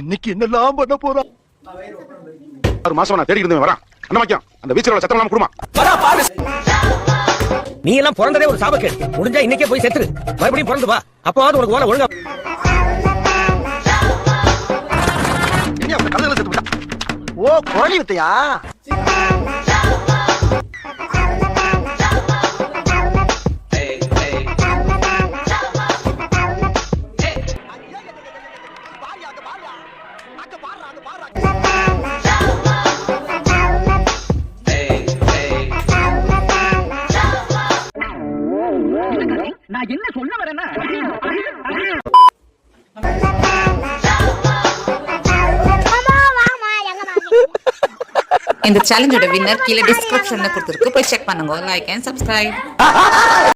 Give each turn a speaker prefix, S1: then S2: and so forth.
S1: இன்னைக்கு என்னெல்லாம் பண்ண போறோம்.
S2: 6 மாசம் நான் தேடி இருந்தேன் வரான். அண்ணா வாக்கியம் அந்த வீச்சரோட சத்தம் இல்லாம குடுமா.
S3: நீ எல்லாம் பிறந்ததே ஒரு சாபக்கேடு. முடிஞ்சா இன்னைக்கே போய் செத்துரு. மறுபடியும் பிறந்து வா. அப்பவாவது உனக்கு ஓலை ஒழுங்கா.
S1: ஓ கோழி வித்தையா?
S3: நான் என்ன சொல்ல வரேன்னா
S4: இந்த சேலஞ்சோட வின்னர் கீழே டிஸ்கிரிப்ஷன்ல கொடுத்துருக்கு, போய் செக் பண்ணுங்க. Like and subscribe.